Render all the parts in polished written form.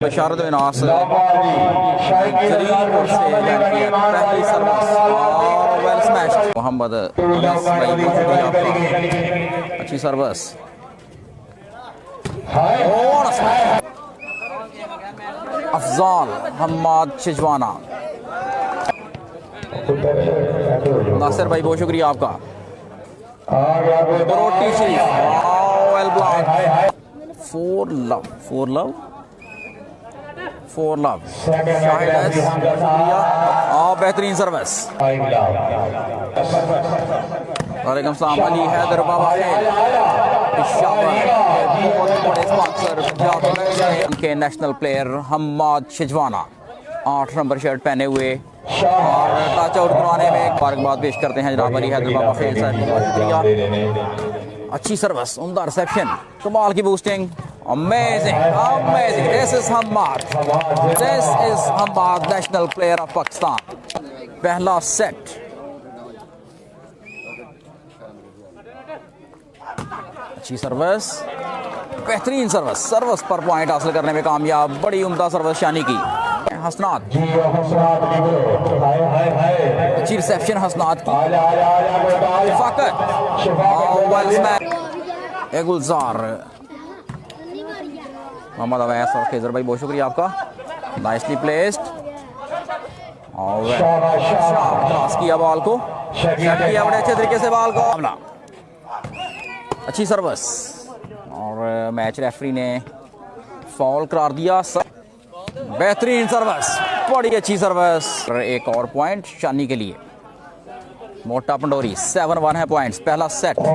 बशारत बिन Nasir Jarir से पहली service और वेल स्मैश। मोहम्मद अनस भाई बहुत शुक्रिया आपका, अच्छी सर्विस और अफजाल हम्माद शिजवाना। नासिर भाई बहुत शुक्रिया आपका। Baroti Sharif well block. For love Shahid शुक्रिया और बेहतरीन सर्विस। वालेकुम सलाम अली हैदर बाबा खेल पेशावर बहुत बड़े स्पॉन्सर उनके national player Hammad Shijwana 8 number shirt पहने हुए और टच आउट करवाने में मुबारकबाद पेश करते हैं जनाब अली हैदर बाबा खेल साहब, बहुत शुक्रिया। अच्छी सर्विस, उम्दा रिसेप्शन, कमाल की boosting, amazing, this is Hammad national player of Pakistan। पहला सेट अच्छी सर्विस, बेहतरीन सर्विस पर पॉइंट हासिल करने में कामयाब, बड़ी उम्दा सर्विस शानी की। हसनात अच्छी रिसेप्शन हसनात की, गुलजार मोहम्मद अवैस और खेजर भाई बहुत शुक्रिया आपका, नाइसली प्लेस्ड और क्रॉस किया बॉल को, किया बड़े अच्छे तरीके से बॉल को, अच्छी सर्विस और मैच रेफरी ने फॉल करार दिया। बेहतरीन सर्विस, बड़ी अच्छी सर्विस, एक और पॉइंट शानी के लिए। मोटा पंडोरी 7-1 है पॉइंट्स, पहला सेट और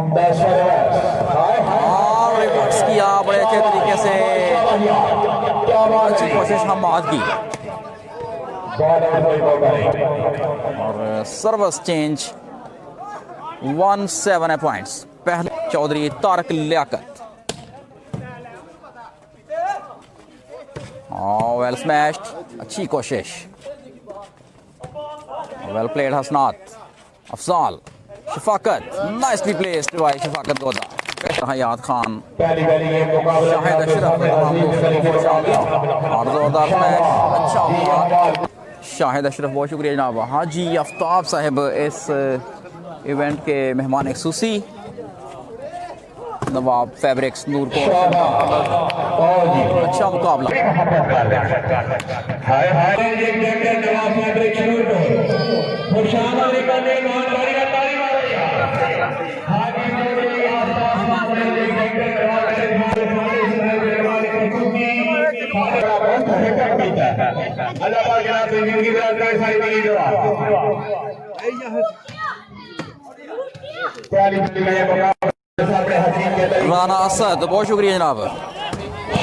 रिवर्स किया बड़े अच्छे तरीके से, अच्छी कोशिश हम्माद की और सर्विस चेंज 1-7 है पॉइंट्स। पहले चौधरी तारक लियाकत वेल स्मैश्ड, अच्छी कोशिश, well played Hasnat, Afzal Shafaqat nicely placed by Shafaqat Goda, Hayat Khan, Shahid Ashraf और जोरदार स्मैश, अच्छा शाहिद अशरफ बहुत शुक्रिया जनाब। हाजी आफ्ताब साहब इस इवेंट के मेहमान खुसूसी, नवाब फैब्रिक्स नूरकोट, अच्छा मुकाबला। राना असद बहुत शुक्रिया जनाब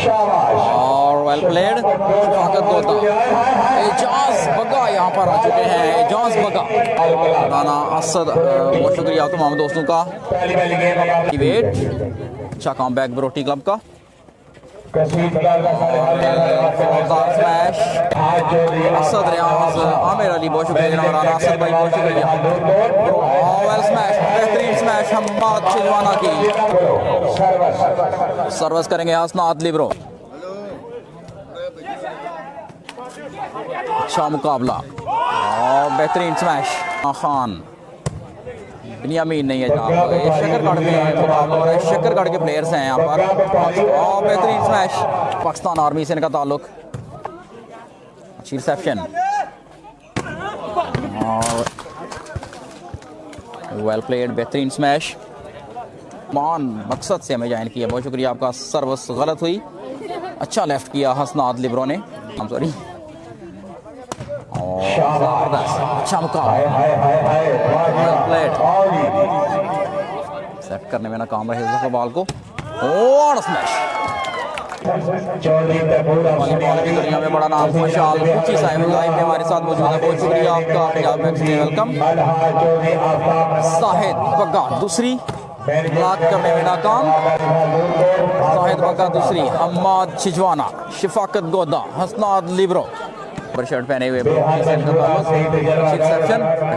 और वेल प्लेड शफाकत गोदा। एजाज बगा यहाँ पर आ चुके हैं, एजाज बगा, राना असद बहुत शुक्रिया तमाम दोस्तों का। वेट अच्छा कम बैक बरोटी क्लब का, स्मैश असद रियाज आमिर अली बहुत शुक्रिया जनाब, राना असद भाई बहुत शुक्रिया। वेल स्मैश, बेहतरीन स्मैश हम्माद शिजवाना की, सर्विस करेंगे हसनात लिब्रो, अच्छा मुकाबला और बेहतरीन स्मैश खान बिनियामीन नहीं है जनाब, ये शकरगढ़ में मुकाबला हो रहा है, शकरगढ़ के प्लेयर्स हैं यहाँ पर और बेहतरीन स्मैश, पाकिस्तान आर्मी से इनका ताल्लुक, अच्छी रिसेप्शन और वेल प्लेड, बेहतरीन स्मैश। मान मकसद से हमें ज्वाइन किया, बहुत शुक्रिया आपका। सर्विस गलत हुई, अच्छा लेफ्ट किया हसनात लिब्रो ने, सॉरी, अच्छा मुकाबला, सेट करने में नाकाम रहे बॉल को और स्मैश। दुनिया में बड़ा नाम खुशहाल मुफ्ती साहब लाइव में हमारे साथ मौजूद है, बहुत शुक्रिया आपका, पंजाब मैक्स में वेलकम। साहिद बग्गा दूसरी ब्लॉक करने में नाकाम, साहिद बग्गा दूसरी, हम्माद शिजवाना, शफाकत गोदा, हसनात लिब्रो पर शर्ट पहने हुए,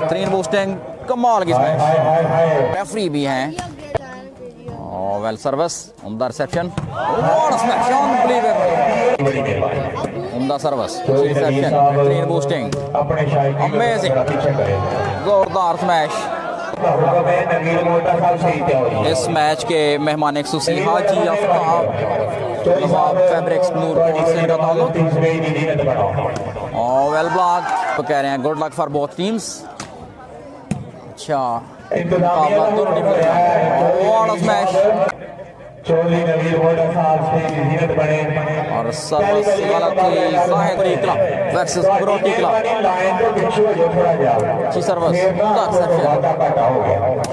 बेहतरीन बूस्टिंग, कमाल की स्मैश, रेफरी भी हैं वेल सर्विस, उम्दा रिसेप्शन, उम्दा सर्विस, रिसेप्शन, बेहतरीन बूस्टिंग, अमेजिंग, जोरदार स्मैश। इस मैच के मेहमान खुसूसी हाजी आफ्ताब नवाब फैब्रिक्स नूरपुर से इनका ताल्लुक। और वेल ब्लॉक तो कह रहे हैं good luck for both teams. अच्छा मुकाबला दोनों टीम का स्मैश और सर्विस गलत हुई। जाहिद क्लब वर्सेस ब्रोटी क्लब, अच्छी सर्विस,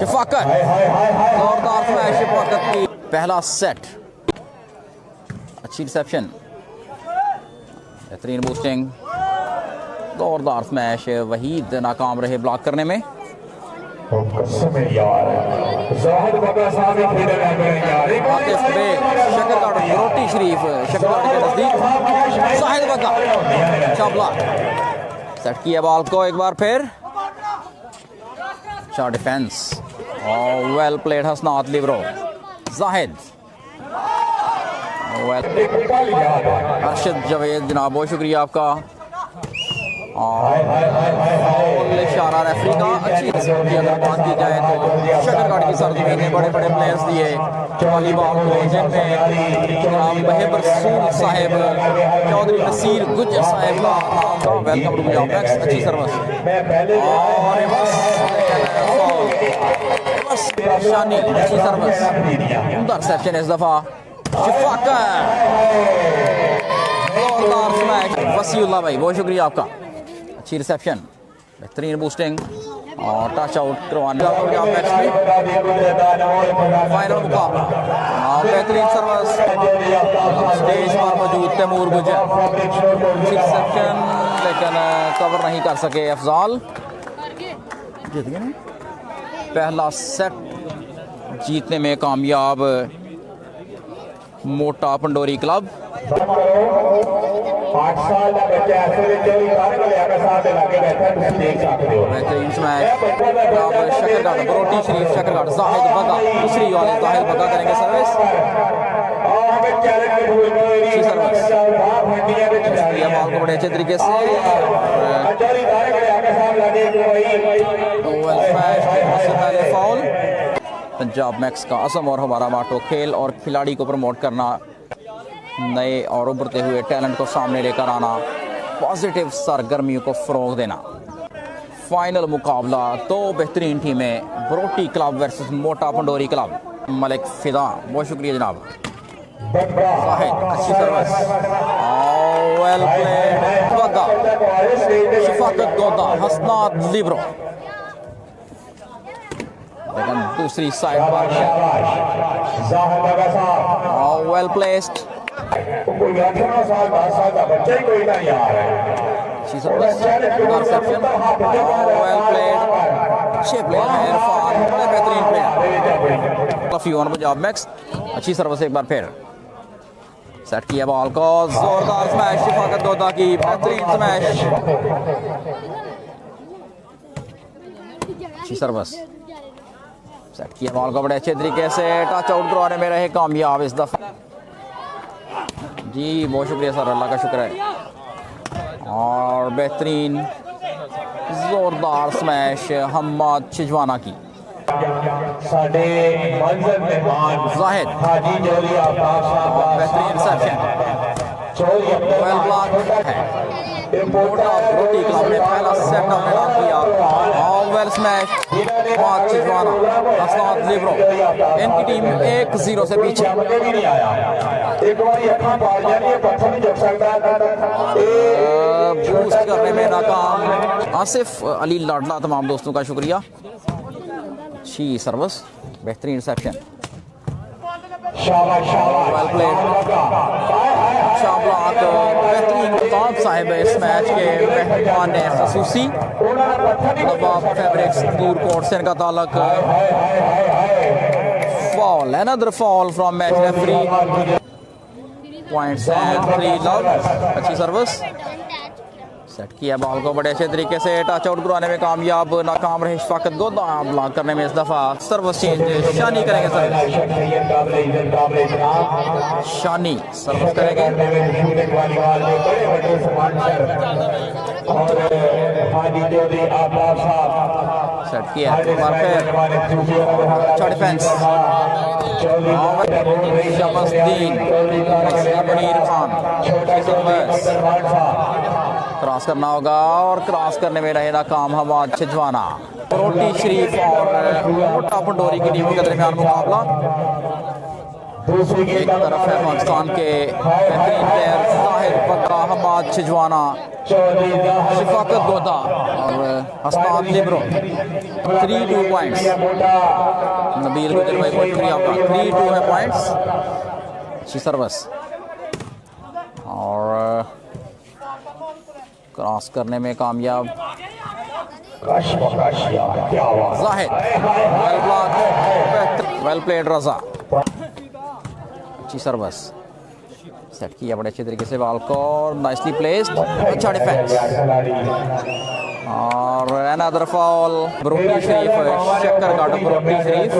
शफाकत, जोरदार स्मैश शफाकत की। पहला सेट, अच्छी रिसेप्शन, बेहतरीन बूस्टिंग, जोरदार स्मैश। वहीद नाकाम रहे ब्लॉक करने में। शकरगढ़ रोटी शरीफ शकरगढ़ के नजदीक शाहिद बका, अच्छा ब्लॉक। सेट किया बॉल को एक बार फिर, अच्छा डिफेंस और well played Hasnat Libre. Zahid, Arshad Javed जनाब बहुत शुक्रिया आपका। और इशारा रेफरी का। अच्छी की अगर बात की जाए तो शकरगढ़ की सरजमीन ने बड़े बड़े प्लेयर्स दिए वॉलीबॉल को, जिनमें जनाब बहेबर रसूल साहेब, चौधरी नसीर गुज्जर साहेब का नाम था। वेलकम टू पंजाब नेक्स्ट, अच्छी सर्विस और शानी, अच्छी सर्विस, उम्दा रिसेप्शन इस दफा। शफाकत, जोरदार स्मैश। वसीउल्लाह भाई बहुत शुक्रिया आपका, अच्छी रिसेप्शन, बेहतरीन बूस्टिंग और टच आउट करवाने। फाइनल मुकाबला, बेहतरीन सर्विस, स्टेज पर मौजूद तैमूर गुजर, अच्छी रिसेप्शन लेकिन कवर नहीं कर सके अफजाल। जीत गए ना पहला सेट जीतने में कामयाब मोटा पंडोरी क्लब। 8 साल का बच्चा ऐसे बेहतरीन स्मैश। शकरगढ़ बरोटी शरीफ शकरगढ़, जाहिद बगा दूसरी वाले, जाहिद बगा करेंगे सर्विस, अच्छी सर्विस, बॉल को बड़े अच्छे तरीके से फाउल। पंजाब मैक्स का असम और हमारा माटो खेल और खिलाड़ी को प्रमोट करना, नए और उभरते हुए टैलेंट को सामने लेकर आना, पॉजिटिव सरगर्मियों को फरोग देना। फाइनल मुकाबला दो बेहतरीन टीमें, बरोटी क्लब वर्सेस मोटा पंडोरी क्लब। मलिक फिदा बहुत शुक्रिया जनाब। साहिद, अच्छी सर्विस, वेल प्लेड, बगा, शफाकत गोदा, हसनात लिब्रो, लेकिन दूसरी साइड पर वेल प्लेस्ड, कोई 18 साल 10 साल का बच्चा ही कोई ना यार है। बेहतरीन प्लेयर पंजाब मैक्स, अच्छी सर्विस एक बार फिर सेट किया बॉल को, जोरदार स्मैश शफाकत गोदा की, बेहतरीन स्मैश, अच्छी सर्विस, सेट किया बॉल को बड़े अच्छे तरीके से, टच आउट करवाने में रहे कामयाब इस दफा। जी बहुत शुक्रिया सर, अल्लाह का शुक्र है। और बेहतरीन जोरदार स्मैश हम्माद छिजवाना की, जाहिद, बेहतरीन रिसेप्शन, वेल ब्लॉक है। मोटा रोटी क्लब ने पहला सेट अपने नाम किया और वेल स्मैश हम्माद छिजवाना, हसनात लिब्रो, इनकी टीम 1-0 से पीछे। बूस्ट करने में नाकाम आसिफ अली लाडला, तमाम दोस्तों का शुक्रिया। अच्छी सर्विस, बेहतरीन रिसेप्शन, वेल प्लेड, अच्छा ब्लॉक, बेहतरीन मुताब साहिब इस मैच के मेहमान खसूसी नवाब फैब्रिक्स नूरकोट से इनका ताल्लुक। Fall, another fall from match referee, points and 3 love, अच्छी सर्विस, सेट किया बॉल को बड़े अच्छे तरीके से टच आउट करवाने में कामयाब, नाकाम रहे शफाकत गोदा। ब्लॉक करने में इस दफा सर्विस चेंज शानी करेंगे, सर्विस शानी सर्विस करेंगे। सेट किया अच्छा डिफेंस, शमसुद्दीन खान क्रॉस करना होगा और क्रॉस करने में रहे नाकाम हमाद छिजवाना। रोटी शरीफ और मोटा पंडोरी की टीमों के दरमियान मुकाबला। एक तरफ है पाकिस्तान के बेहतरीन प्लेयर जाहिद बग्गा, हमाद छिजवाना, शफाकत गोदा और हसनात लिब्रो। 3-2 पॉइंट्स नबील गुजर भाई को 3-2 है पॉइंट्स। अच्छी सर्विस और क्रॉस करने में कामयाब Zahid, well block, well played Raza. अच्छी सर्विस सेट किया बड़े अच्छे तरीके से बॉल को, नाइसली प्लेस्ड, अच्छा डिफेंस और अनदर फॉल। ब्रोटी शरीफ शक्कर गार्ड, ब्रोटी शरीफ,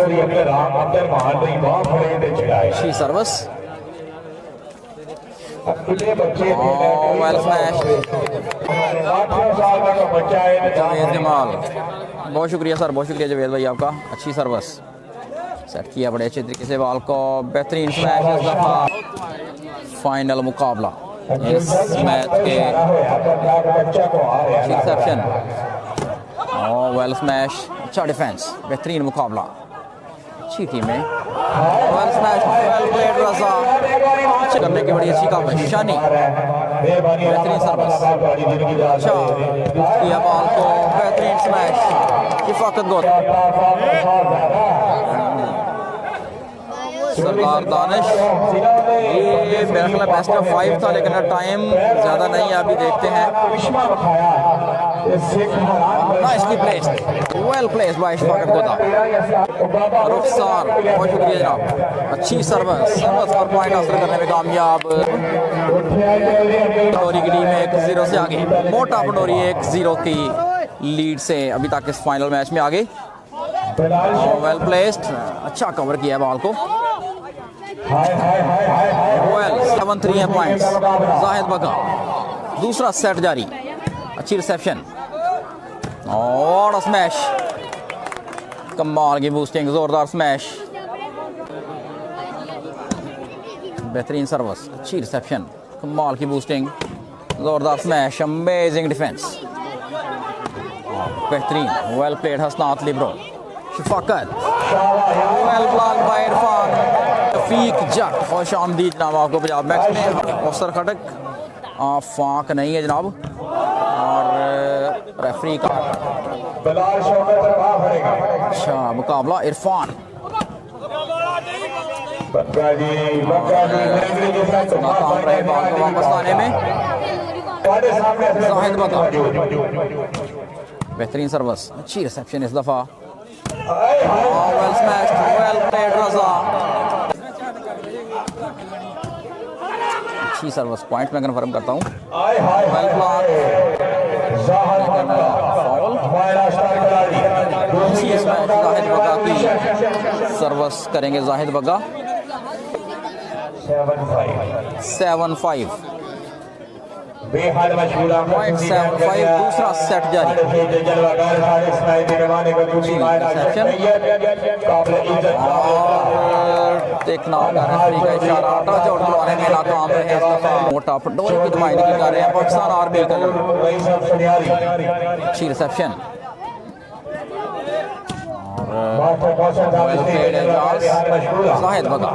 अच्छी service well smash. Javed Jamal, बहुत शुक्रिया सर, बहुत शुक्रिया जावेद भाई आपका। अच्छी सर्विस सेट किया बड़े अच्छे तरीके से बॉल को, बेहतरीन स्मैश। इस दफा फाइनल मुकाबला इस मैच के रिसेप्शन और वेल स्मैश, अच्छा डिफेंस, बेहतरीन मुकाबला, अच्छी टीम है। वेल स्मैश, वेल प्लेड रजा, करने की बड़ी अच्छी काबिश शानी, बेहतरीन सर्विस, अच्छा किया बॉल को, बेहतरीन स्मैश, शफाकत गोदा, सरदार दानिश। ये मेरा ख्याल बेस्ट ऑफ 5 था लेकिन टाइम ज़्यादा नहीं है, अभी देखते हैं। Nicely placed, well placed by Shafaqat Goda. Rukhsar, बहुत शुक्रिया जनाब, अच्छी सर्विस, सर्विस पर पॉइंट हासिल करने में कामयाब। पंडोरी की टीम 1-0 से आगे, मोटा पंडोरी 1-0 की लीड से अभी तक इस फाइनल मैच में आगे। वेल प्लेस्ड, अच्छा कवर किया बॉल को, वेल 7-3 है पॉइंट्स जाहिद बग्गा। दूसरा सेट जारी, अच्छी रिसेप्शन और स्मैश, कमाल की बूस्टिंग, जोरदार स्मैश, बेहतरीन सर्विस, अच्छी रिसेप्शन, कमाल की बूस्टिंग, जोरदार स्मैश, अमेजिंग डिफेंस, बेहतरीन, well played Hasnat libero. Shafaqat, well block by Irfan, Rafiq Jatt, खुश आमदीद जनाब आपको पंजाब मैच में। औसर खटक फाक नहीं है जनाब और रेफरी का अच्छा मुकाबला। इरफान नाकाम रहे बॉल को वापस लाने में। जाहिद बग्गा, बेहतरीन सर्विस, अच्छी रिसेप्शन इस दफा, well smashed, well played Raza, अच्छी सर्विस, पॉइंट में कन्फर्म करता हूँ। वेल ब्लॉक, फाउल, अच्छी स्मैश जाहिद बग्गा की सर्विस करेंगे जाहिद बग्गा। 7-5 दूसरा सेट जारी। देखना होगा रेफरी का इशारा, टच आउट करवाने में नाकाम रहे इस दफा। मोटा पंडोरी की नुमाइंदगी कर रहे हैं पाकिस्तान आर्मी कलर। अच्छी रिसेप्शन और जाहिद बग्गा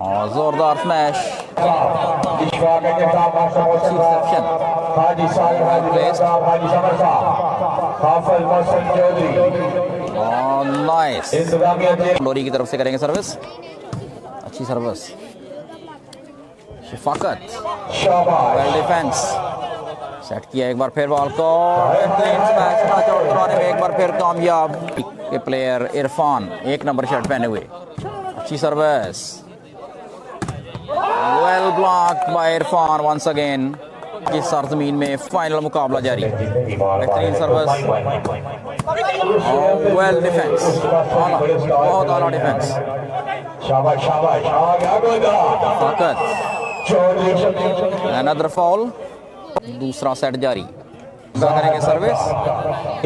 और जोरदार स्मैश, नाइस, लोरी की तरफ से करेंगे सर्विस, अच्छी service, Shafqat, well defence, set किया एक बार फिर बॉल को, बेहतरीन स्मैश, टच आउट करवाने में एक बार फिर कामयाब के प्लेयर इरफान, 1 नंबर शर्ट पहने हुए, अच्छी service, well block by Irfan once again. इस सरजमीन में फाइनल मुकाबला जारी। बेहतरीन सर्विस, वेल डिफेंस, बहुत आला डिफेंस। शाबाश शाबाश ताकत, अनदर फाउल। दूसरा सेट जारी। करेंगे सर्विस,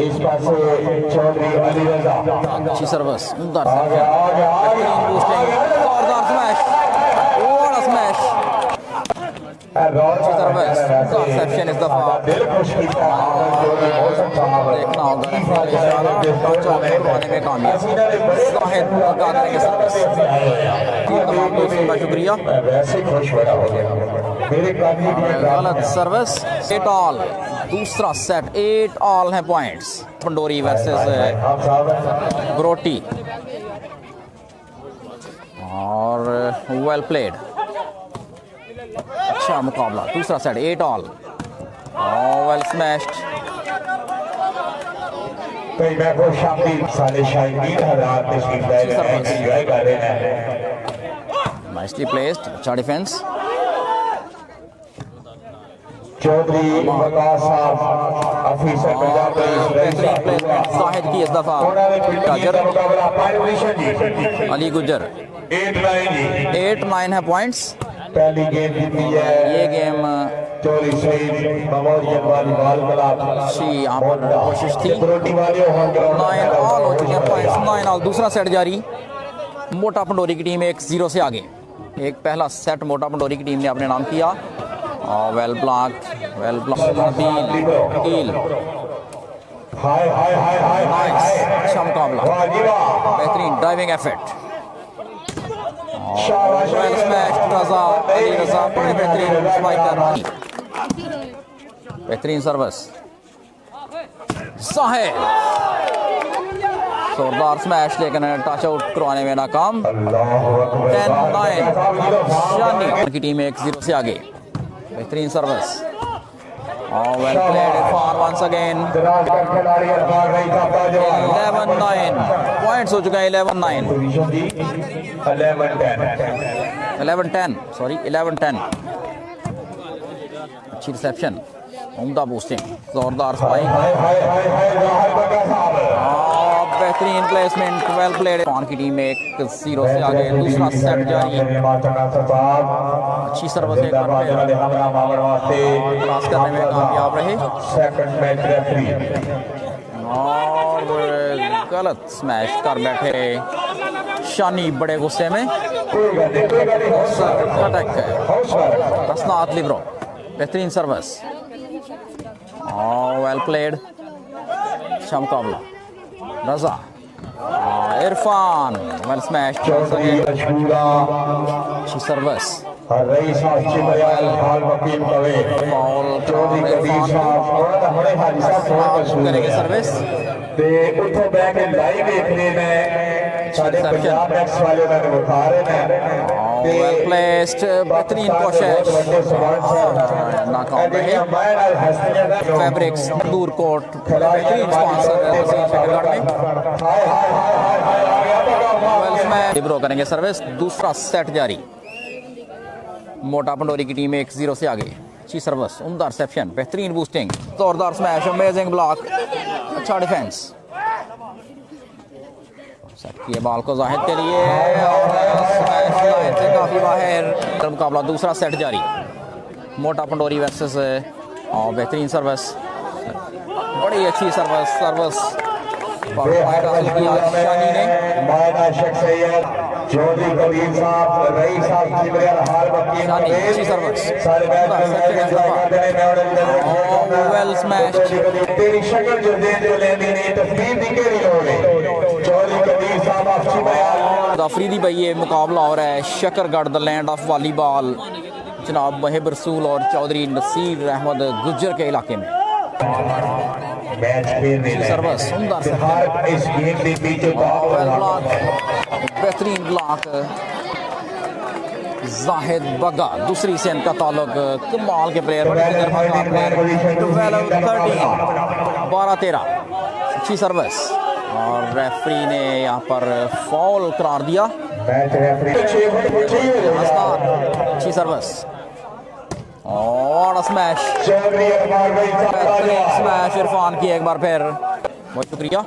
इस पास से चौधरी अली रजा, अच्छी सर्विस, जोरदार smash, what a smash. Reception इस दफा देखना होगा में कामयाब। जाहिद बग्गा करेंगे सर्विस। तमाम दोस्तों का शुक्रिया। वैसे खुश बड़ा हो गया मेरे काफी गलत सर्विस, 8 ऑल। दूसरा सेट 8 ऑल है पॉइंट्स। पंडोरी वर्सेस ब्रोटी और वेल प्लेड। अच्छा मुकाबला, दूसरा सेट 8 ऑल। Well smashed. कई मैचों शामिल साले शाहीन हज़ार तशरीफ लाए हैं, एंजॉय कर रहे हैं। नाइसली प्लेस्ड, अच्छा डिफेंस। चौधरी वकास साहब ऑफिसर पंजाब बेहतरीन प्लेसमेंट जाहिद की इस दफा। गाजर मुकाबला पाइलवेशन जी अली गुजर। 8-9 है पॉइंट्स। पहली गेम जीती है ये game Chaudhry Saeed memorial volleyball club अच्छी यहाँ पर कोशिश थी। रोटी वाले होम 9 ऑल हो चुके हैं पॉइंट्स, 9 ऑल। दूसरा सेट जारी। मोटा पंडोरी की टीम 1-0 से आगे। एक पहला सेट मोटा पंडोरी की टीम ने अपने नाम किया। Well block, well block. हाय हाय हाय हाय हाय अच्छा मुकाबला, वाह जी वाह बेहतरीन ड्राइविंग एफर्ट। शाबाश वेल स्मैश, रजा अली रजा बड़े बेहतरीन स्ट्राइकर। बेहतरीन सर्विस, साहिल जोरदार स्मैश लेकिन टच आउट करवाने में नाकाम। 10-9 शानी की टीम 1-0 से आगे। बेहतरीन service, well played Irfan once again. 11-9 points हो चुका है। 11-9 11-10 सॉरी 11-10। अच्छी रिसेप्शन, उम्दा बूस्टिंग, जोरदार स्पाइक, बेहतरीन प्लेसमेंट, वेल प्लेड। इरफान की टीम 1-0 से आगे। दूसरा सेट जारी। अच्छी सर्विस एक बार क्लास करने में कामयाब रहे। और गलत स्मैश कर बैठे शानी बड़े गुस्से में। अटैक है हसनात लिब्रो। बेहतरीन सर्विस, वेल प्लेड। अच्छा मुकाबला, रजा इरफान वेल स्मैश। अच्छी सर्विस, करेंगे सर्विस। वेल प्लेस्ड, बेहतरीन कोशिश, नाकाम रहे। फैब्रिक्स दूर कोट बेहतरीन स्पॉन्सर में। लिब्रो करेंगे सर्विस। दूसरा सेट जारी। मोटा पंडोरी की टीम 1-0 से आगे। अच्छी सर्विस, उम्दा रिसेप्शन, बेहतरीन बूस्टिंग, जोरदार स्मैश, अमेजिंग ब्लॉक, अच्छा डिफेंस। सेट किए बॉल को जाहिद के लिए और स्मैश लाइन से काफी बाहर। मुकाबला दूसरा सेट जारी। मोटा पंडोरी वर्सेस और बेहतरीन सर्विस, बड़ी अच्छी सर्विस हासिल किया शानी ने। अच्छी सर्विस, वेल स्मैश। अफरीदी भाई ये मुकाबला हो रहा है Shakargarh the land of volleyball जनाब महिब रसूल और चौधरी नसीर अहमद गुज्जर के इलाके में। सर्विस, बेहतरीन ब्लॉक, जाहिद बग्गा। दूसरी से इनका ताल्लुक कमाल के प्लेयर 12-13। अच्छी सर्विस और रेफरी ने यहाँ पर फाउल करार दिया। अच्छी सर्विस, और स्मैश, चौधरी अकबर भाई बेहतरीन स्मैश इरफान की एक बार फिर। बहुत शुक्रिया,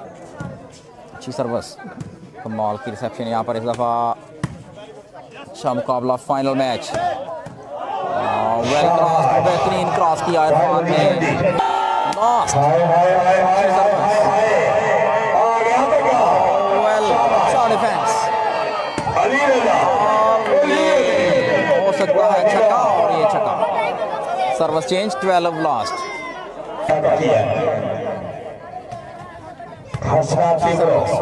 अच्छी सर्विस, कमाल की रिसेप्शन यहाँ पर इस दफ़ा। अच्छा मुकाबला, फाइनल मैच। वेल क्रॉस, बेहतरीन क्रॉस किया इरफान ने। लास्ट वेल, अच्छा डिफेंस, हो सकता है छक्का, और ये छक्का। Service change, 12 last.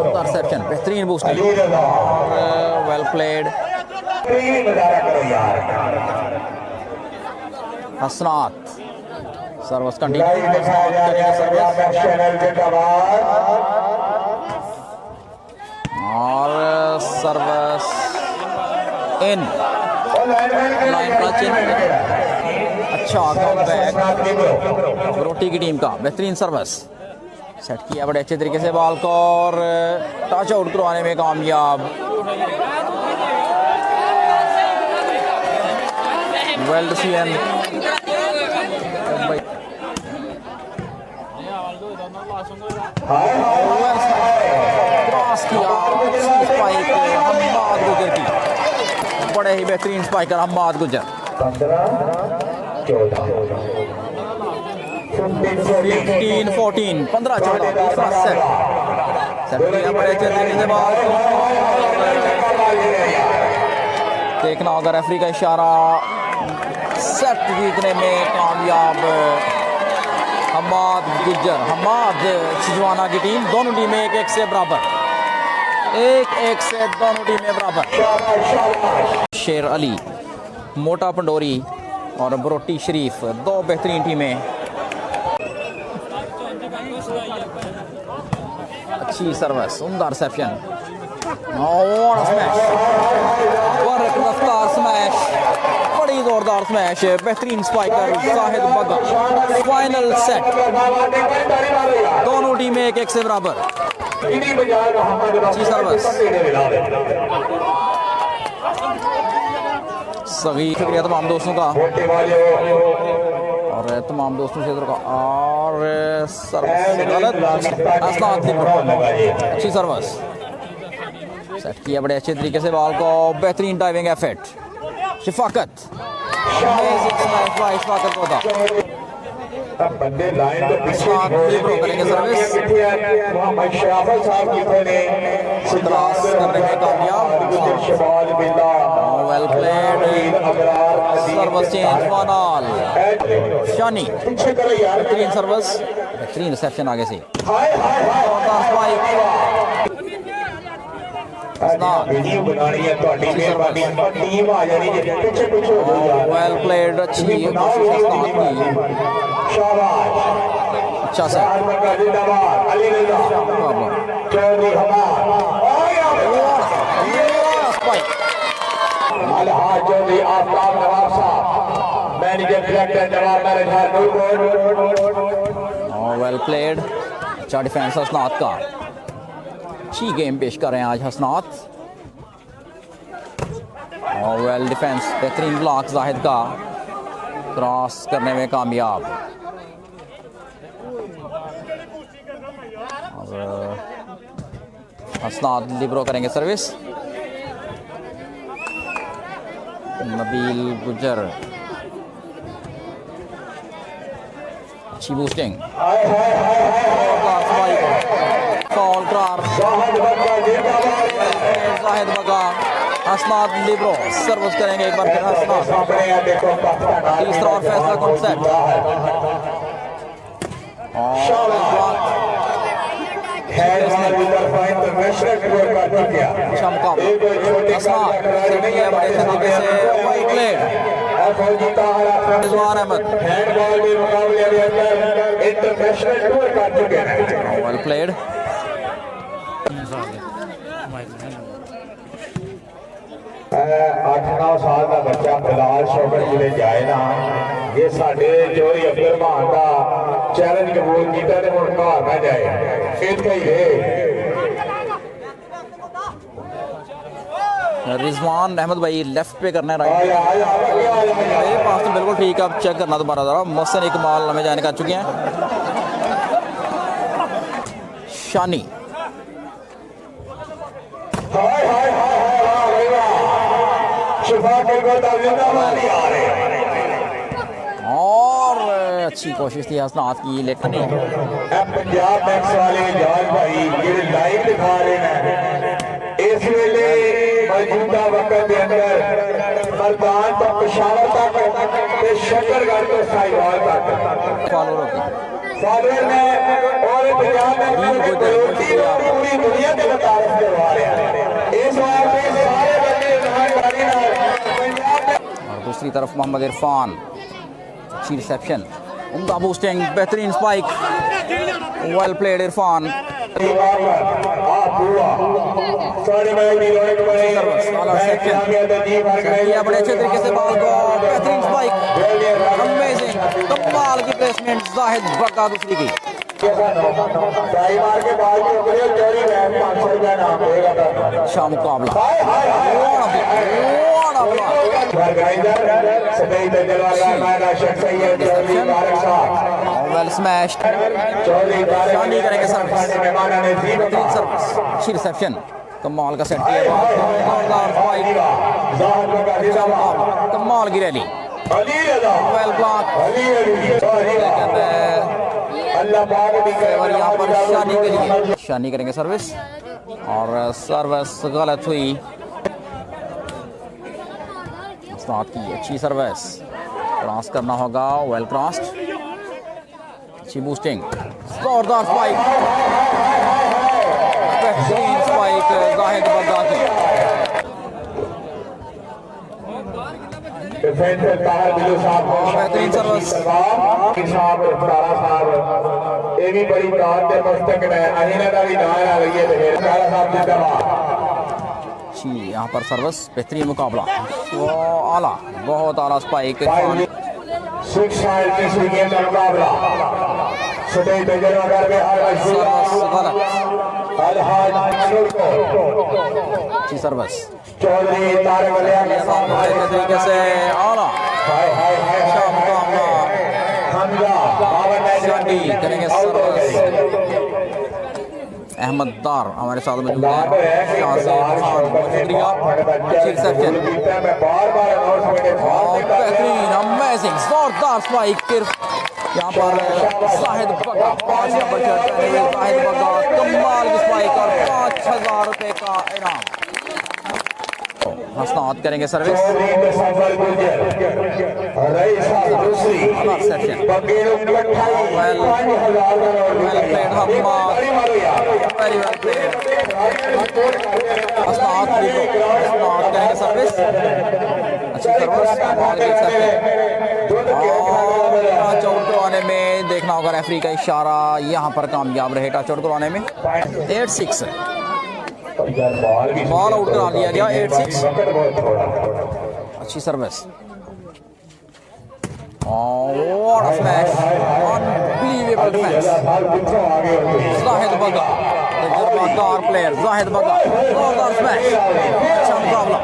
इंटरसेप्शन, बेहतरीन बूस्टिंग और वेल प्लेड। हसनात, सर्विस कंटिन्यू, और service in, line touch in. अच्छा कमबैक रोटी की टीम का, बेहतरीन सर्विस, सेट किया बड़े अच्छे तरीके से बॉल को, और टच आउट करवाने में कामयाब। वेल सीएन क्रॉस किया, स्पाइक हम्माद गुजर की, बड़े ही बेहतरीन स्पाइकर हम्माद गुजर। 15-14, 15-14, दूसरा सेट किया बड़े अच्छे तरीके से बॉल को। देखना होगा रेफरी का इशारा, सेट जीतने में कामयाब हम्माद गुज्जर, हम्माद छिजवाना की टीम। दोनों टीमें 1-1 से बराबर, 1-1 से दोनों टीमें बराबर। शेर अली, मोटा पंडोरी और बरोटी शरीफ, दो बेहतरीन टीमें। अच्छी सर्विस, उम्दा रिसेप्शन और स्मैश, रफ्तार स्मैश, बड़ी जोरदार स्मैश, बेहतरीन स्पाइकर जाहिद बगा। फाइनल सेट, दोनों टीमें 1-1 से बराबर। अच्छी सर्विस, सही शुक्रिया तमाम दोस्तों का, और तमाम दोस्तों से का। और सर्विस गलत, अच्छी सर्विस, सेट किया बड़े अच्छे तरीके से बॉल को, बेहतरीन डाइविंग एफर्ट, शिफाकत, शिफाकत को था। बंदे लाइन तो पीछे करेंगे सर्विस, करने में कामयाब। Well played, service change, 1 all. Shani, बेहतरीन सर्विस, बेहतरीन रिसेप्शन आगे से। वीडियो बनानी है ਤੁਹਾਡੀ ਮਿਹਰਬਾਨੀ पर टीम आ जानी है पीछे पीछे हो जाओ। वेल प्लेड, अच्छी कोशिश हसनात की, शाबाश, अच्छा से जिंदाबाद। अली रजा चौधरी हमाद, अलहाज चौधरी आफ्ताब नवाब साहब, मैनेजर डायरेक्टर नवाब मैनेजर नूरपुर। वेल प्लेड, अच्छा डिफेंस हसनात का, अच्छी गेम पेश कर रहे हैं आज हसनात। और वेल डिफेंस, बेहतरीन ब्लॉक जाहिद का, क्रॉस करने में कामयाब। और हसनात लिब्रो करेंगे सर्विस। नबील गुज्जर, अच्छी बूस्टिंग, फॉल करार, जाहिद बगा, हसनात लिब्रो सर्विस करेंगे एक बार फिर हसनात। तीसरा और फैसला कौन सेट, अच्छा मुकाबला, हसनात सेट किया बड़े तरीके से, wide played, Rizwan Ahmed, handball के मुकाबले के अंदर इंटरनेशनल टूर कर चुके हैं। वेल प्लेड, 8-9 साल का बच्चा फिलहाल शौकत जिले जाए ना, ये साढ़े चौधरी अब्दुलरहमान का चैलेंज कबूल किया तो हम घर ना जाए, इतना ही है। रिजवान अहमद भाई लेफ्ट पे करना है, राइट मेरे पास तो बिल्कुल ठीक है। अब चेक करना दोबारा ज़रा। मोहसिन इकबाल हमें ज्वाइन कर चुके हैं। शानी और अच्छी कोशिश थी हसनात की, लेकिन पंजाब मैक्स वाले जॉर्ज भाई ਜਿਹੜੇ ਲਾਈਵ ਦਿਖਾ ਰਹੇ ਨੇ ਇਸ ਵੇਲੇ ਮੌਜੂਦਾ ਵਕਤ ਦੇ ਅੰਦਰ ਮਰਦਾਨ ਤੋਂ ਪਿਸ਼ਾਵਰ ਤੱਕ ਤੇ ਸ਼ਕਰਗੜ੍ਹ ਤੋਂ ਸਾਈਵਾਲ ਤੱਕ फॉलोअर होगी। फॉलोअर ने और पंजाब मैक्स पूरी दुनिया के मुताबिक करवा रहे हैं। इस वास्ते सारे बच्चे ईमानदारी नाल पंजाब और दूसरी तरफ मोहम्मद इरफान, अच्छी रिसेप्शन, उम्दा बूस्टिंग, बेहतरीन स्पाइक, वेल प्लेड इरफान। बड़े अच्छे तरीके से बॉल को, बेहतरीन स्पाइक, अमेजिंग, कमाल की प्लेसमेंट, जाहिद बग्गा दूसरी की। अच्छा मुकाबला, वेल स्मैश्ड, शानी करेंगे सर्विस, अच्छी रिसेप्शन, कमाल का सेट किया, कमाल की रैली, वेल ब्लॉक, यहाँ पर शानी के लिए शानी करेंगे सर्विस और सर्विस गलत हुई। अस्नात की अच्छी सर्विस, क्रॉस करना होगा, वेल क्रॉस्ड, अच्छी बूस्टिंग, जोरदार स्पाइक, बेहतरीन स्पाइक जाहिद बग्गा की। बेहतरीन सर्विस, ये भी बड़ी बात है। मस्तक ने अहिना का भी नाम आ रही है, तो मेरे सारा साहब जिंदाबाद। जी यहाँ पर सर्विस, बेहतरीन मुकाबला, वो आला, बहुत आला स्पाइक, मुकाबला अच्छी सर्विस, तरीके से आला करेंगे सर्विस। अहमद दार हमारे साथ मौजूद हैं, बेहतरीन अमेजिंग जोरदार स्पाइक, यहाँ पर जाहिद बग्गा 5 नंबर शर्ट पहने हुए जाहिद बग्गा, कमाल की स्पाइक और 5000 रुपये का इनाम। हसनात करेंगे सर्विस, करेंगे सर्विस, अच्छी सर्विस, टच आउट करवाने में देखना होगा रेफरी का इशारा, यहाँ पर कामयाब रहे टच आउट करवाने में। 8-6 बॉल आउट करा लिया गया, 8-6। अच्छी सर्विस और smash, unbelievable defence, Zahid Bagga, तजुर्बाकार प्लेयर जाहिद बग्गा, जोरदार स्मैश, अच्छा मुकाबला,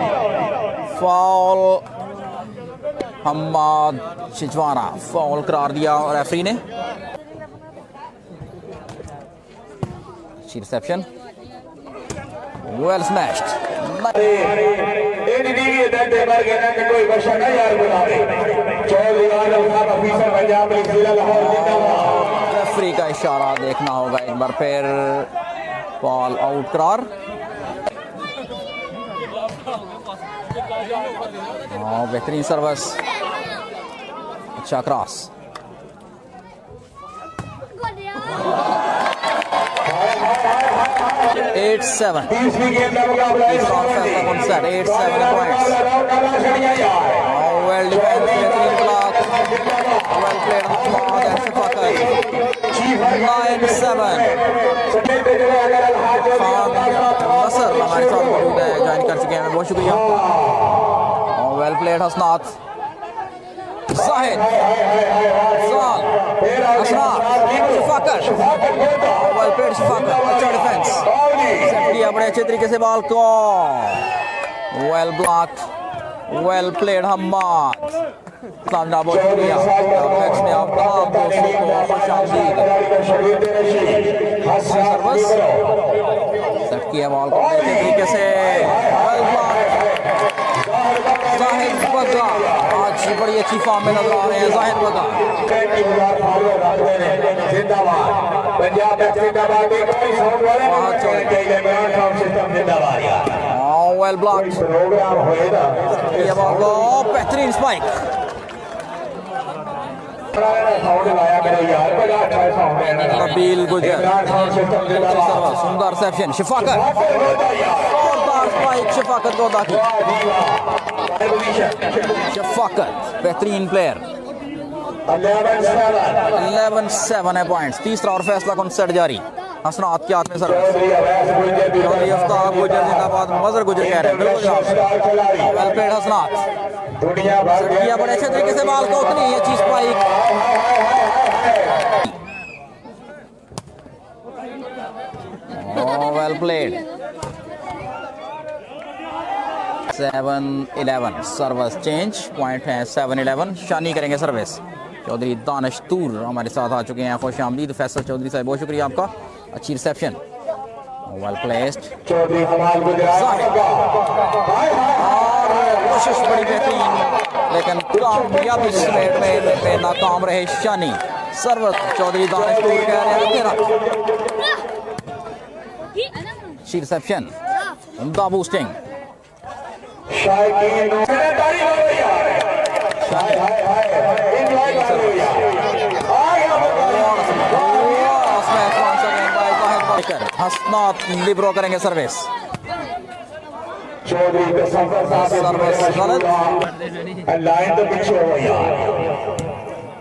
फाउल हम्माद शिजवाना, फाउल करार दिया रेफरी ने। अच्छी रिसेप्शन, वेल स्मैश्ड, रेफरी का इशारा देखना होगा एक बार फिर, बॉल आउट करार। बेहतरीन सर्विस, अच्छा क्रॉस, 8-7 points. Well defense, beहतरीन block, well played Ahmad and Shafaqat. 9-7. Khan Nasar हमारे साथ मौजूद है, ज्वाइन कर चुके हैं, बहुत शुक्रिया। वेल प्लेड हसनात, जाहिद, साल, असरार, शफाकत, वेल प्लेड शफाकत, अच्छा डिफेंस, सेट किया बड़े अच्छे तरीके से बॉल को, well blocked, well played Hammad. सामना बहुत शुक्रिया मैच में आप तमाम दोस्तों को खुशामदीद। सर्विस सेट किया बॉल को अच्छे तरीके से जाहिद बग्गा आज बड़ी अच्छी फॉर्म में नजर आ रहे हैं। जाहिद बग्गा वेल ब्लॉक्ड ये बॉल को बेहतरीन स्पाइक रबील गुजर सुंदर रिसेप्शन शफाकत स्पाइक शफाकत को दाखिल शफाकत बेहतरीन प्लेयर 11-7 है पॉइंट्स। तीसरा और फैसला कौन सेट जारी हसनात के हाथ में सर्विस आफ्ताब गुजर जिंदाबाद मजर गुजर कह रहे हैं बिल्कुल वेल प्लेड हसनात किया बड़े अच्छे तरीके से बाल को उतनी अच्छी spike well played 7-11 service change point है 7-11 शानी करेंगे सर्विस। चौधरी दानिश तूर हमारे साथ आ चुके हैं खुश आमदीद। फैसल चौधरी साहब बहुत शुक्रिया आपका अच्छी रिसेप्शन वेल प्लेस्ड कोशिश बड़ी बेहतरीन लेकिन कामयाबी स्ट्रेट में नाकाम रहे शानी। सर्वत चौधरी दानिश तूर कह रहे हैं अच्छी रिसेप्शन उमदा बूस्टिंग हसनात लिब्रो करेंगे सर्विस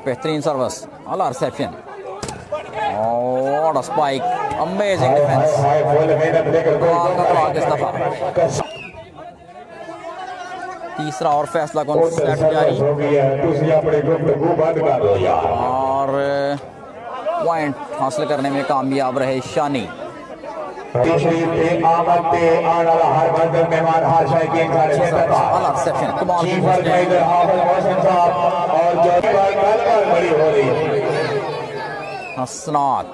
बेहतरीन सर्विस अला रिसेप्शन और स्पाइक अमेजिंग डिफेंस इस दफा। तीसरा और फैसला कौन सेट जारी और पॉइंट हासिल करने में कामयाब रहे शानी। हसनात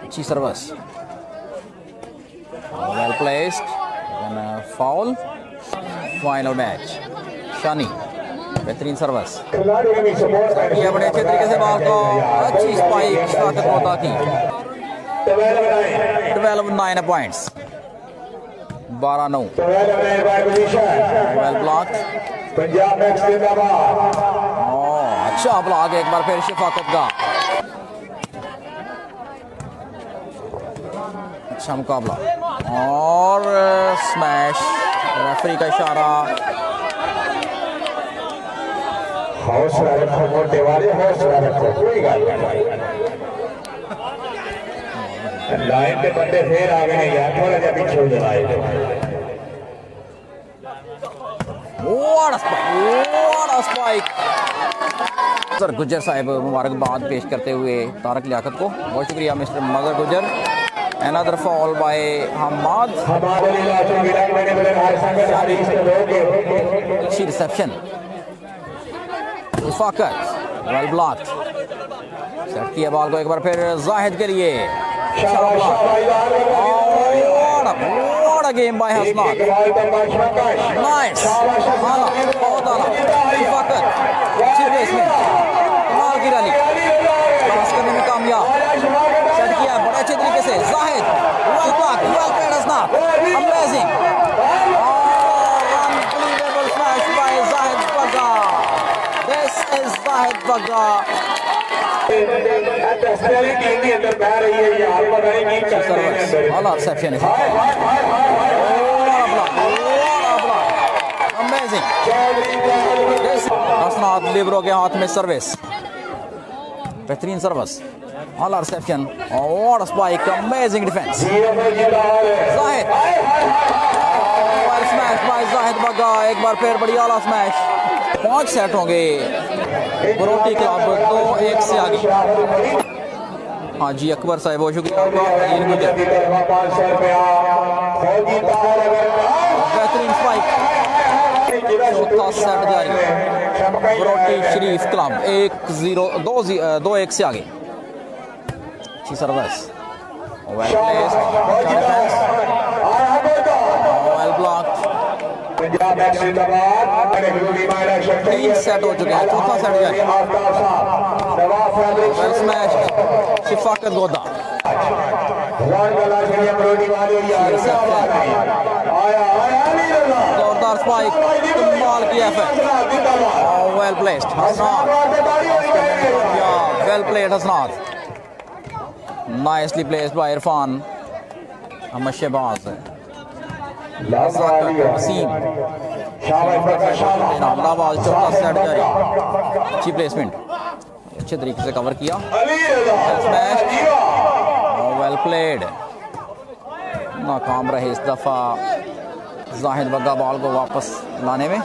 अच्छी service well placed foul final match Shani बेहतरीन सर्विस बड़े अच्छे तरीके से बॉल को अच्छी स्पाइक शफाकत को की 12-9 पॉइंट्स 12-9 वेल ब्लॉक अच्छा ब्लॉक एक बार फिर शफाकत का अच्छा मुकाबला और स्मैश रेफरी का इशारा हौसला रखो मोटे वाले हौसला रखो कोई गल नहीं लाइन पे बंदे फिर आ गए यार थोड़ा जा पीछे हो जाए what a spike सर गुजर साहब मुबारकबाद पेश करते हुए तारक लियाकत को बहुत शुक्रिया मिस्टर मजर गुजर। Another foul by Hamad. अच्छी रिसेप्शन मुफाकत वेल ब्लॉक्ड सेट किया बॉल को एक बार फिर जाहिद के लिए what a game by Hasnat nice बहुत आला मुफाकत अच्छी बेसमेंट कमाल की रैली पास करने में कामयाब सेट किया बड़े अच्छे तरीके से Zahid well blocked well played Hasnat amazing unbelievable smash by Zahid Bagga. This is Zahid Bagga. Allah reception is amazing. Hasnat libero के हाथ में सर्विस बेहतरीन सर्विस Allah reception और spike amazing defence Zahid smash by Zahid Bagga एक बार फिर बड़ी आला स्मैश 5 सेट होंगे बरोटी क्लब 2-1 से आगे। हाँ जी अकबर साहब बहुत शुक्रिया आपका बेहतरीन स्पाइक चौथा सेट जारी। बरोटी शरीफ क्लब 2-1 से आगे। अच्छी service, well placed, well blocked. 3 set हो चुके हैं, चौथा सेट जारी। Well smash, Shafqat Goda. जोरदार स्पाइक, कमाल किया है। Well placed Hasnat, well played Hasnat, nicely placed by Irfan Ahmed Shahbaz. Waseem Ahmedabad, चौथा सेट जारी। अच्छी प्लेसमेंट, अच्छे तरीके से कवर किया। वेल प्लेड, नाकाम रहे इस दफा जाहिद बग्गा बॉल को वापस लाने में।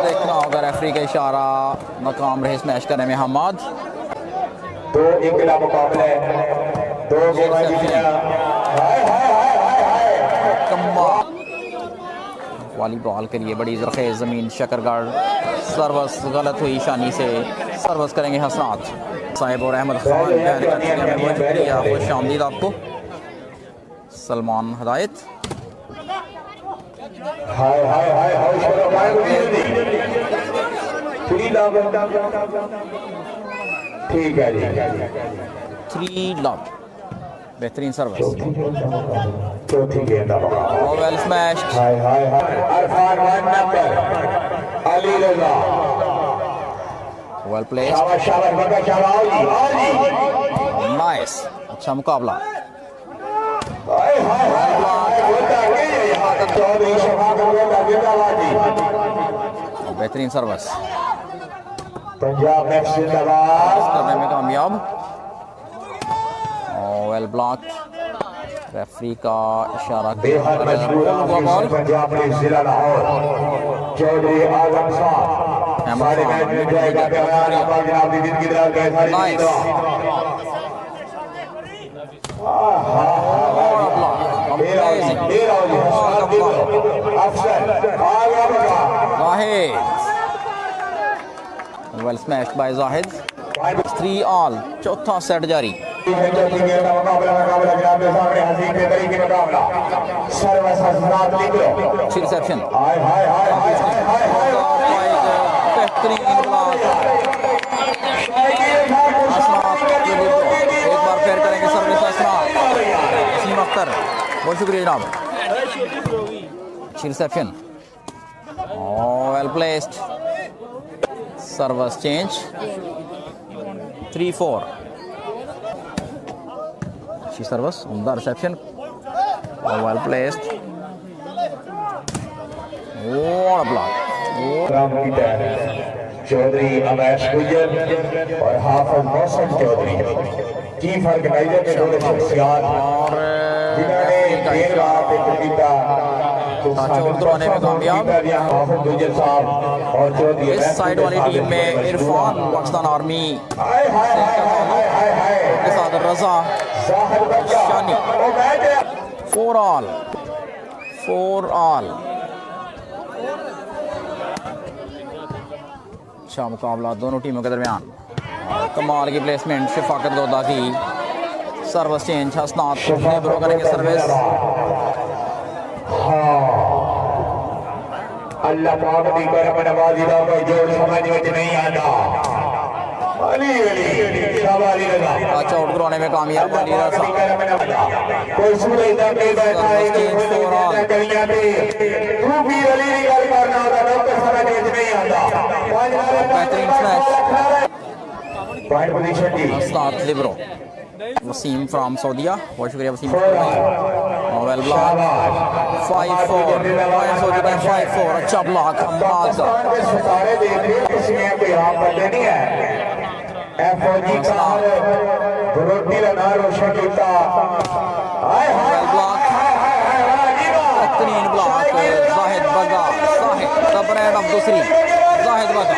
देखना होगा रेफरी का इशारा, नाकाम रहे स्मैश करने में हमाद। वाली बॉल के लिए बड़ी जरखेज ज़मीन शकरगढ़। सर्वस गलत हुई, शानी से सर्वस करेंगे हसनात साहिब और अहमद खान। खुश आमदीद आपको। सलमान हदायत, ठीक है जी। 3 लॉब, बेहतरीन सर्विस, चौथी गेंद well smash. Arfan 1 number Ali Raza, well placed, nice, अच्छा मुकाबला। बेहतरीन सर्विस, पंजाब नेक्स्ट करने में कामयाब। वेल ब्लॉक, रेफरी का इशारा बॉल। पंजाब ने जिला लाहौर चौधरी आजम साहब well smashed by Zahid. 3 all, चौथा सेट जारी। रिसेप्शन, बेहतरीन एक बार फेर करेंगे सर्विस वसीम अख्तर। बहुत शुक्रिया जनाब। अच्छी reception, well placed, service change. 3-4, अच्छी सर्विस, उम्दा reception, well placed, block. Chaudhry Awais Gujjar और हाफिज मौसम चौधरी चीफ ऑर्गेनाइजर के दोनों शख्सियात जिन्होंने देर रात एक कविता करवाने में कामयाब। हाफिज गुजर साहब और चौधरी इस साइड वाली टीम में इरफान पाकिस्तान आर्मी के साथ रजा शानी। 4 ऑल। अच्छा मुकाबला दोनों टीमों के दरमियान। कमाल की प्लेसमेंट, शिफाकत गोदा की सर्विस चेंज। हसनात ब्रो करेंगे सर्विस। अल्लाह पाक दी करम नवाजी दा कोई जोड़ समझ में नहीं आता। अली शाबाली रजा, अच्छा आउट करवाने में कामयाब अली रजा। कोई सुने दा के बैठा है करियां पे तू भी अली दी गल करना होता तो समझ में नहीं आता। बेहतरीन स्मैश, पॉइंट पोजीशन दी हसनात लिब्रो। वसीम फ्रॉम सऊदीया, बहुत शुक्रिया वसीम। वेल ब्लॉक, 5-4 पॉइंट्स हो चुके हैं। 5-4, अच्छा ब्लॉक हमाद का। सितारे देख रहे हो किसी कोई आप बंदे नहीं है। फौजी का रोटी का नाम रोशन किया। बेहतरीन block, Zahid Bagga, Zahid the brand of दूसरी, जाहिद बग्गा।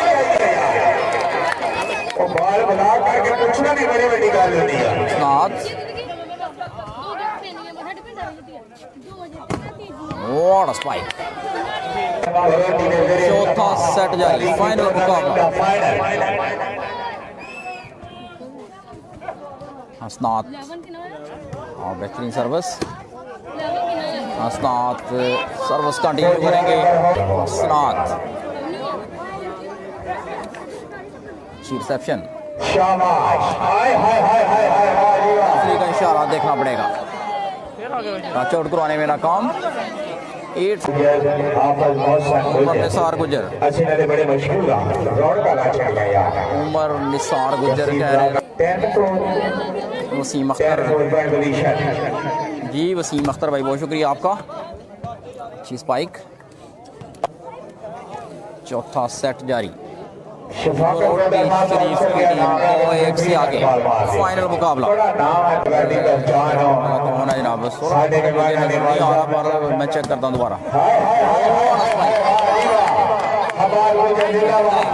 बाल बना करके पूछना नहीं, बड़ी बड़ी गल होती है। हसनात What a spike. चौथा सेट जारी, फाइनल मुकाबला। हसनात और बेहतरीन सर्विस। हसनात सर्विस कंटिन्यू करेंगे। हसनात रिसेप्शन का इशारा देखना पड़ेगा। चोट करवाने में नाकाम। 8 निसार गुजर, उमर निसार गुजर कह रहे हैं। वसीम अख्तर जी, वसीम अख्तर भाई बहुत शुक्रिया आपका। अच्छी स्पाइक। चौथा सेट जारी। शरीफ की टीम 2-1 से आगे। फाइनल मुकाबला कौन है जनाब? मैं चेक करता हूँ दोबारा।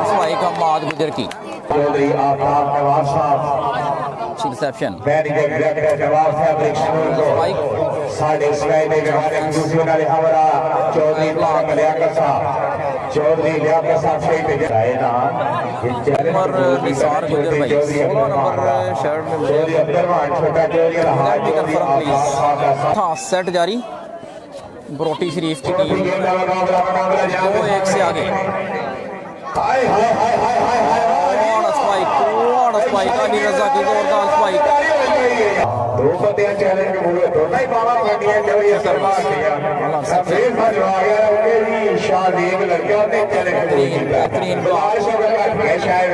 स्पाइक हम्माद गुजर की। रिसेप्शन निसार गुजर भाई 16 नंबर शर्ट में सेट जारी। बरोटी शरीफ की टीम 2-1 से आगे। स्पाइक अली रजा की जोरदार स्पाइक। दो बंदे चैलेंज में हुए, दोनों ही बाबा फटियां जब ये सरवार किया फिर फजवा गया उनके भी शादीब लड़कियों ने चैलेंज बेहतरीन बाहर से बड़ा फ्रेश आए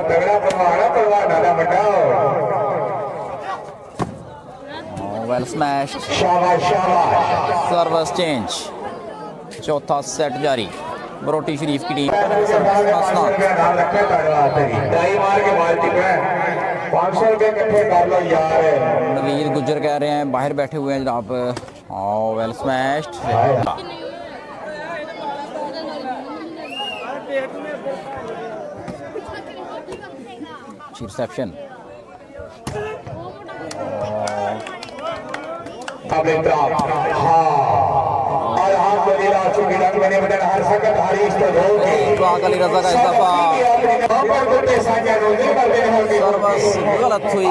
तगड़ा परवाना ना बटाओ। Well smash. शाबाश शाबाश। Service change. चौथा सेट जारी। बरोटी शरीफ की टीम। नवीर गुजर कह रहे हैं बाहर बैठे हुए हैं जनाब। Well smashed. रिसेप्शन अली रजा का इस्तीफा। सर्विस गलत हुई।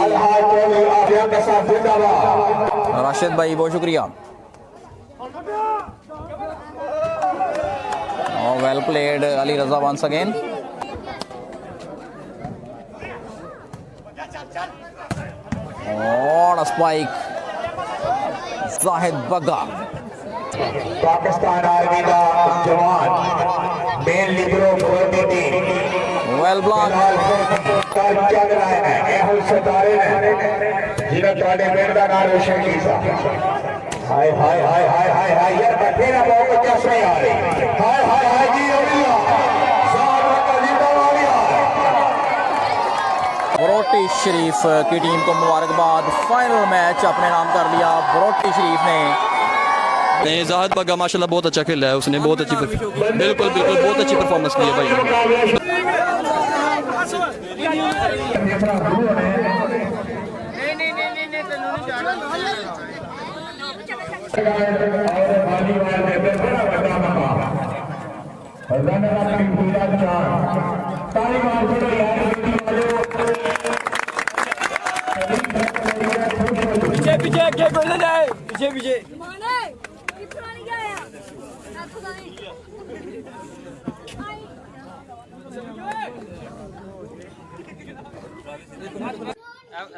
राशिद भाई बहुत शुक्रिया। वेल प्लेड अली रजा वंस अगेन। और स्पाइक जाहिद बग्गा। पाकिस्तान आर्मी का जवान मेन लिबरो फौजी टीम वेल ब्लॉक चल रहा है। एहुल सितारे ने जिन्हें ਤੁਹਾਡੇ ਪਿੰਡ ਦਾ ਨਾਮ ਰੋਸ਼ਨ ਕੀਤਾ। हाय हाय हाय हाय हाय हाय यार बतेरा बहुत जस नहीं आ रही। हाय हाय हाय जी अल्लाह सारा कलीदा वालिया। बरोटी शरीफ की टीम को मुबारकबाद। फाइनल मैच अपने नाम कर लिया बरोटी शरीफ ने। नहीं जाहिद बग्गा माशाल्लाह बहुत अच्छा खेला है उसने। बहुत अच्छी बिल्कुल बहुत अच्छी परफॉर्मेंस की है भाई। पीछे जाए पीछे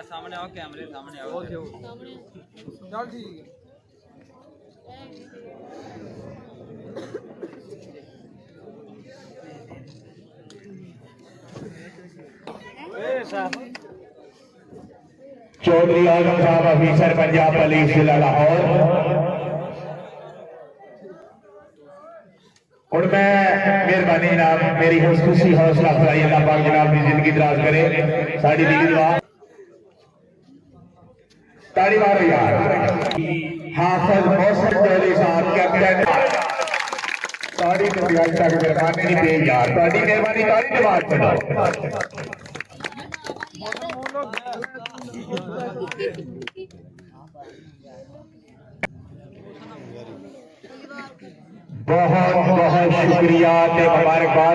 सामने आओ, कैमरे सामने आओ। चल ठीक चौधरी आजम साहब ऑफिसर पंजाब पुलिस जिला लाहौर। और मैं मेहरबानी जनाब मेरी खुशी हौसला अफजाई अल्लाह पाक जनाब की जिंदगी दराज करे। साड़ी दी दुआ ताड़ी मारो यार। हाफिज मोहसिन चौधरी साहब कैप्टन ताड़ी को भी आज तक मेहरबानी नहीं दे यार। ताड़ी मेहरबानी ताड़ी के बाद चलो बहुत बहुत शुक्रिया ते मुबारकबाद।